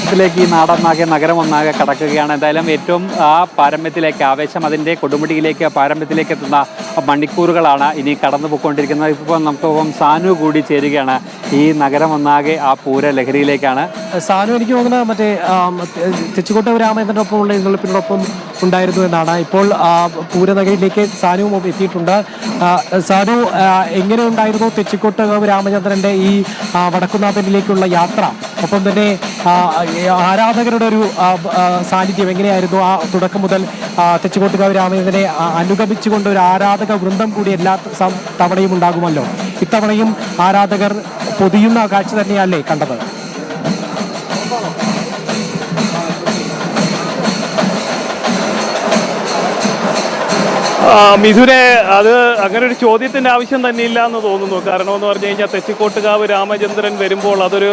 പാരമ്യത്തിലേക്ക് ഈ നഗരം ഒന്നാകെ കടക്കുകയാണ്. എന്തായാലും ഏറ്റവും ആ പാരമ്യത്തിലേക്ക്, ആവേശം അതിൻ്റെ കൊടുമുടിയിലേക്ക്, പാരമ്യത്തിലേക്ക് എത്തുന്ന മണിക്കൂറുകളാണ് ഇനി കടന്നു പോയിക്കൊണ്ടിരിക്കുന്നത്. ഇപ്പോൾ നമുക്കിപ്പം സാനു കൂടി ചേരുകയാണ്. ഈ നഗരം ഒന്നാകെ ആ പൂര ലഹരിയിലേക്കാണ്. സാനു, എനിക്ക് തോന്നുന്നത് മറ്റേ തെച്ചിക്കോട്ട് രാമചന്ദ്രൻ്റെ ഒപ്പമുള്ള എഴുന്നള്ളിപ്പിനോടൊപ്പം ഉണ്ടായിരുന്നു എന്നാണ്. ഇപ്പോൾ പൂരനഗരിയിലേക്ക് സാനുവും എത്തിയിട്ടുണ്ട്. സാനു, എങ്ങനെ ഉണ്ടായിരുന്നു തെച്ചിക്കോട്ട് രാമചന്ദ്രൻ്റെ ഈ വടക്കുന്നാഥനിലേക്കുള്ള യാത്ര? ഒപ്പം തന്നെ ആരാധകരുടെ ഒരു സാന്നിധ്യം എങ്ങനെയായിരുന്നു? ആ തുടക്കം മുതൽ തെച്ചിക്കോട്ടുകാവ് രാമചന്ദ്രനെ അനുഗമിച്ചുകൊണ്ട് ഒരു ആരാധക വൃന്ദം കൂടി എല്ലാ തവണയും ഉണ്ടാകുമല്ലോ. ഇത്തവണയും ആരാധകർ പൊതിയുന്ന കാഴ്ച തന്നെയല്ലേ കണ്ടത്? മിഥുനെ, അത് അങ്ങനെ ഒരു ചോദ്യത്തിൻ്റെ ആവശ്യം തന്നെ ഇല്ല എന്ന് തോന്നുന്നു. കാരണം എന്ന് പറഞ്ഞു കഴിഞ്ഞാൽ തെച്ചിക്കോട്ടുകാവ് രാമചന്ദ്രൻ വരുമ്പോൾ അതൊരു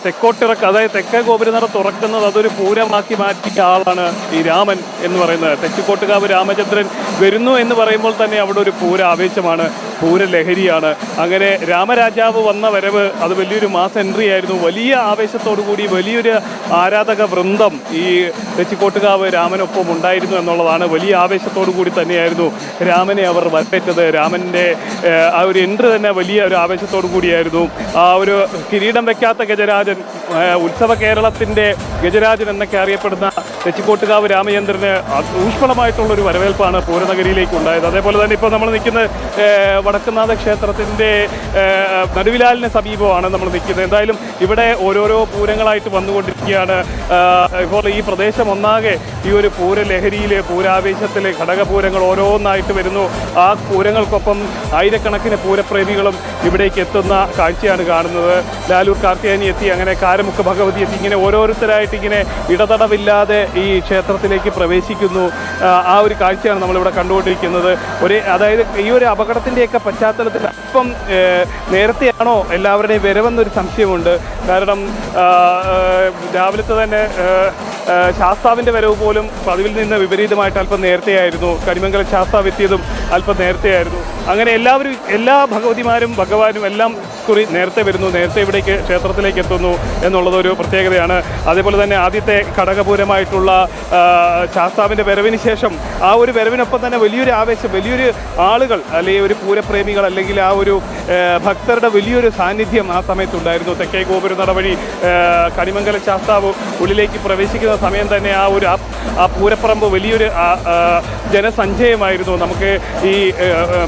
തെക്കോട്ടിറക്ക്, അതായത് തെക്കേ ഗോപുരനട തുറക്കുന്നത് അതൊരു പൂരമാക്കി മാറ്റിയ ആളാണ് ഈ രാമൻ എന്ന് പറയുന്നത്. തെച്ചിക്കോട്ടുകാവ് രാമചന്ദ്രൻ വരുന്നു എന്ന് പറയുമ്പോൾ തന്നെ അവിടെ ഒരു പൂര ആവേശമാണ്, പൂര ലഹരിയാണ്. അങ്ങനെ രാമരാജാവ് വന്ന വരവ് അത് വലിയൊരു മാസ് എൻട്രി ആയിരുന്നു. വലിയ ആവേശത്തോടു കൂടി വലിയൊരു ആരാധക വൃന്ദം ഈ തെച്ചിക്കോട്ടുകാവ് രാമനൊപ്പം ഉണ്ടായിരുന്നു എന്നുള്ളതാണ്. വലിയ ആവേശത്തോടു കൂടി തന്നെയായിരുന്നു രാമനെ അവർ വരവേറ്റത്. രാമൻ്റെ ആ ഒരു എൻട്രി തന്നെ വലിയ ഒരു ആവേശത്തോടു കൂടിയായിരുന്നു. ആ ഒരു കിരീടം വെക്കാത്ത ഗജരാജൻ, ഉത്സവ കേരളത്തിൻ്റെ ഗജരാജൻ എന്നൊക്കെ അറിയപ്പെടുന്ന തെച്ചിക്കോട്ടുകാവ് രാമചന്ദ്രന് ഊഷ്മളമായിട്ടുള്ളൊരു വരവേൽപ്പാണ് പൂരനഗരിയിലേക്ക് ഉണ്ടായത്. അതേപോലെ തന്നെ ഇപ്പോൾ നമ്മൾ നിൽക്കുന്ന വടക്കുന്നാഥ ക്ഷേത്രത്തിൻ്റെ നടുവിലാലിന് സമീപമാണ് നമ്മൾ നിൽക്കുന്നത്. എന്തായാലും ഇവിടെ ഓരോരോ പൂരങ്ങളായിട്ട് വന്നുകൊണ്ടിരിക്കുകയാണ്. ഇപ്പോൾ ഈ പ്രദേശം ഒന്നാകെ ഈ ഒരു പൂര ലഹരിയിൽ, പൂരാവേശത്തിൽ ഘടകപൂരങ്ങൾ ഓരോന്നായിട്ട് വരുന്നു. ആ പൂരങ്ങൾക്കൊപ്പം ആയിരക്കണക്കിന് പൂരപ്രേമികളും ഇവിടേക്ക് എത്തുന്ന കാഴ്ചയാണ് കാണുന്നത്. ലാലൂർ കാർത്തിയാനി എത്തി, അങ്ങനെ കാരമുക്ക് ഭഗവതി എത്തി, ഇങ്ങനെ ഓരോരുത്തരായിട്ട് ഇങ്ങനെ ഇടതടവില്ലാതെ ഈ ക്ഷേത്രത്തിലേക്ക് പ്രവേശിക്കുന്നു. ആ ഒരു കാഴ്ചയാണ് നമ്മളിവിടെ കണ്ടുകൊണ്ടിരിക്കുന്നത്. അതായത് ഈ ഒരു അപകടത്തിൻ്റെയൊക്കെ പശ്ചാത്തലത്തിൽ അല്പം നേരത്തെയാണോ എല്ലാവരുടെയും വരവെന്നൊരു സംശയമുണ്ട്. കാരണം രാവിലത്തെ തന്നെ ശാസ്താവിൻ്റെ വരവ് പോലും പതിവിൽ നിന്ന് വിപരീതമായിട്ട് അല്പം നേരത്തെയായിരുന്നു. കണിമംഗലം ശാസ്താവ് എത്തിയതും അല്പം നേരത്തെയായിരുന്നു. അങ്ങനെ എല്ലാ ഭഗവതിമാരും ഭഗവാനും എല്ലാം കുറി നേരത്തെ വരുന്നു, നേരത്തെ ഇവിടേക്ക് ക്ഷേത്രത്തിലേക്ക് എത്തുന്നു എന്നുള്ളതൊരു പ്രത്യേകതയാണ്. അതേപോലെ തന്നെ ആദ്യത്തെ ഘടകപൂരമായിട്ടുള്ള ശാസ്താവിൻ്റെ വരവിന് ശേഷം ആ ഒരു വരവിനൊപ്പം തന്നെ വലിയൊരു ആവേശം, വലിയൊരു ആളുകൾ അല്ലെങ്കിൽ ഒരു പൂരപ്രേമികൾ അല്ലെങ്കിൽ ആ ഒരു ഭക്തരുടെ വലിയൊരു സാന്നിധ്യം ആ സമയത്തുണ്ടായിരുന്നു. തെക്കേ ഗോപുര നടവഴി കണിമംഗലം ശാസ്താവ് ഉള്ളിലേക്ക് പ്രവേശിക്കുന്ന സമയം തന്നെ ആ പൂരപ്പറമ്പ് വലിയൊരു ജനസഞ്ചയമായിരുന്നു. നമുക്ക് ഈ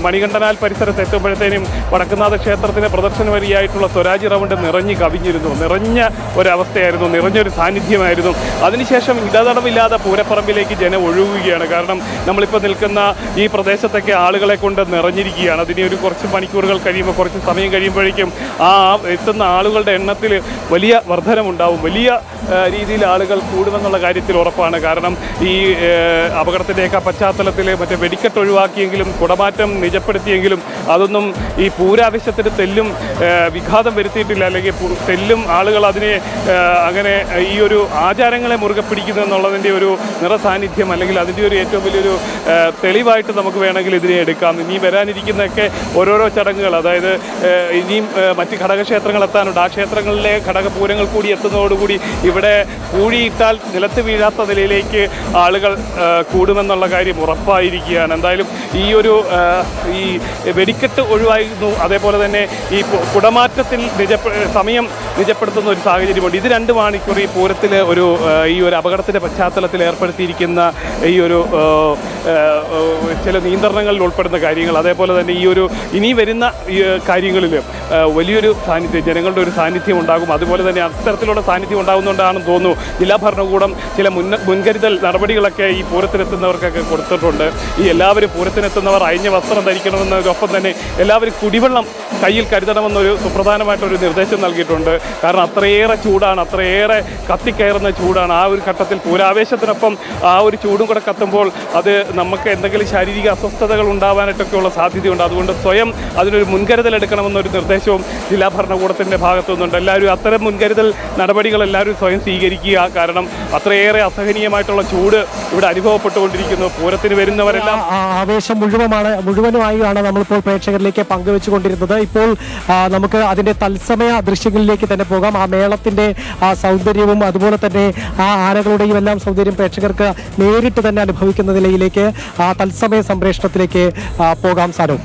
മണികണ്ഠനാൽ പരിസരത്ത് എത്തുമ്പോഴത്തേനും വടക്കുന്നാഥ ക്ഷേത്രത്തിന് പ്രദർശന വരിയായിട്ടുള്ള സ്വരാജ് റൗണ്ട് നിറഞ്ഞു കവിഞ്ഞിരുന്നു. നിറഞ്ഞ ഒരവസ്ഥയായിരുന്നു, നിറഞ്ഞൊരു സാന്നിധ്യമായിരുന്നു. അതിനുശേഷം ഇടതടവില്ലാതെ പൂരപ്പറമ്പിലേക്ക് ജനം ഒഴുകുകയാണ്. കാരണം നമ്മളിപ്പോൾ നിൽക്കുന്ന ഈ പ്രദേശത്തൊക്കെ ആളുകളെ കൊണ്ട് നിറഞ്ഞിരിക്കുകയാണ്. അതിന് ഒരു കുറച്ച് മണിക്കൂറുകൾ കഴിയുമ്പോൾ, കുറച്ച് സമയം കഴിയുമ്പോഴേക്കും ആ എത്തുന്ന ആളുകളുടെ എണ്ണത്തിൽ വലിയ വർധനമുണ്ടാവും. വലിയ രീതിയിൽ ആളുകൾ കൂടുമെന്നുള്ള കാര്യത്തിൽ ഉറപ്പാണ്. കാരണം ഈ അപകടത്തിൻ്റെയൊക്കെ പശ്ചാത്തലത്തിൽ മറ്റേ വെടിക്കെട്ട് ഒഴിവാക്കിയെങ്കിലും കുടമാറ്റം നിജപ്പെടുത്തിയെങ്കിലും അതൊന്നും ഈ പൂരാവേശത്തിന് തെല്ലും വിഘാതം വരുത്തിയിട്ടില്ല. അല്ലെങ്കിൽ തെല്ലും ആളുകൾ അതിനെ അങ്ങനെ ഈ ഒരു ആചാരങ്ങളെ മുറുകെ പിടിക്കുന്നു എന്നുള്ളതിൻ്റെ ഒരു നിറസാന്നിധ്യം അല്ലെങ്കിൽ അതിൻ്റെ ഒരു ഏറ്റവും വലിയൊരു തെളിവായിട്ട് നമുക്ക് വേണമെങ്കിൽ ഇതിനെ എടുക്കാം. ഇനി വരാനിരിക്കുന്നതൊക്കെ ഓരോരോ ചടങ്ങുകൾ, അതായത് ഇനിയും മറ്റ് ഘടകക്ഷേത്രങ്ങൾ എത്താനുണ്ട്. ആ ക്ഷേത്രങ്ങളിലെ ഘടകപൂരങ്ങൾ കൂടി എത്തുന്നതോടുകൂടി ഇവിടെ പൂഴിയിട്ടാൽ നിലത്ത് വീഴാത്ത നിലയിലേക്ക് ആളുകൾ കൂടുമെന്നുള്ള കാര്യം ഉറപ്പായിരിക്കുകയാണ്. എന്തായാലും ഈ വെടിക്കെട്ട് ഒഴിവായിരുന്നു. അതേപോലെ തന്നെ ഈ കുടമാറ്റത്തിൽ സമയം നിജപ്പെടുത്തുന്ന ഒരു സാഹചര്യമുണ്ട്. ഇത് 2 മണിക്കൂർ ഈ പൂരത്തിൽ ഈ ഒരു അപകടത്തിൻ്റെ പശ്ചാത്തലത്തിൽ ഏർപ്പെടുത്തിയിരിക്കുന്ന ഈ ഒരു ചില നിയന്ത്രണങ്ങളിൽ ഉൾപ്പെടുന്ന കാര്യങ്ങൾ, അതേപോലെ തന്നെ ഇനി വരുന്ന കാര്യങ്ങളിൽ വലിയൊരു സാന്നിധ്യം, ജനങ്ങളുടെ ഒരു സാന്നിധ്യം ഉണ്ടാകും. അതുപോലെ തന്നെ അത്തരത്തിലുള്ള സാന്നിധ്യം ഉണ്ടാകുന്നതുകൊണ്ടാണെന്ന് തോന്നുന്നു ജില്ലാ ഭരണകൂടം ചില മുൻകരുതൽ നടപടികളൊക്കെ ഈ പൂരത്തിനെത്തുന്നവർക്കൊക്കെ കൊടുത്തിട്ടുണ്ട്. ഈ എല്ലാവരും പൂരത്തിനെത്തുന്നവർ അയഞ്ഞ വസ്ത്രം ധരിക്കണമെന്നതിനൊപ്പം തന്നെ എല്ലാവരും കുടിവെള്ളം കയ്യിൽ കരുതണമെന്നൊരു സുപ്രധാനമായിട്ടൊരു നിർദ്ദേശം നൽകിയിട്ടുണ്ട്. കാരണം അത്രയേറെ ചൂടാണ്, അത്രയേറെ കത്തിക്കയറുന്ന ചൂടാണ്. ആ ഒരു ഘട്ടത്തിൽ പൂരാവേശത്തിനൊപ്പം ആ ഒരു ചൂടും കൂടെ കത്തുമ്പോൾ അത് നമുക്ക് എന്തെങ്കിലും ശാരീരിക അസ്വസ്ഥതകൾ ഉണ്ടാവാനായിട്ടൊക്കെയുള്ള സാധ്യതയുണ്ട്. അതുകൊണ്ട് സ്വയം അതിനൊരു മുൻകരുതൽ എടുക്കണമെന്നൊരു നിർദ്ദേശവും ജില്ലാ ഭരണകൂടത്തിൻ്റെ ഭാഗത്തു നിന്നുണ്ട്. എല്ലാവരും അത്തരം മുൻകരുതൽ നടപടികൾ എല്ലാവരും സ്വയം സ്വീകരിക്കുക. കാരണം അത്രയേറെ അസഹനീയമായിട്ടുള്ള ചൂട് ഇവിടെ അനുഭവപ്പെട്ടുകൊണ്ടിരിക്കുന്നു. പൂരത്തിന് വരുന്നവരെല്ലാം ആവേശം മുഴുവനുമായാണ് നമ്മളിപ്പോൾ പ്രേക്ഷകരിലേക്ക് പങ്കുവെച്ചുകൊണ്ടിരുന്നത്. ഇപ്പോൾ നമുക്ക് അതിന്റെ തത്സമയ ദൃശ്യങ്ങളിലേക്ക് തന്നെ പോകാം. ആ മേളത്തിന്റെ സൗന്ദര്യവും അതുപോലെ തന്നെ ആ ആനകളുടെയും എല്ലാം സൗന്ദര്യം പ്രേക്ഷകർക്ക് നേരിട്ട് തന്നെ അനുഭവിക്കുന്ന നിലയിലേക്ക് തത്സമയ സംപ്രേഷണത്തിലേക്ക് പോകാം സാനു.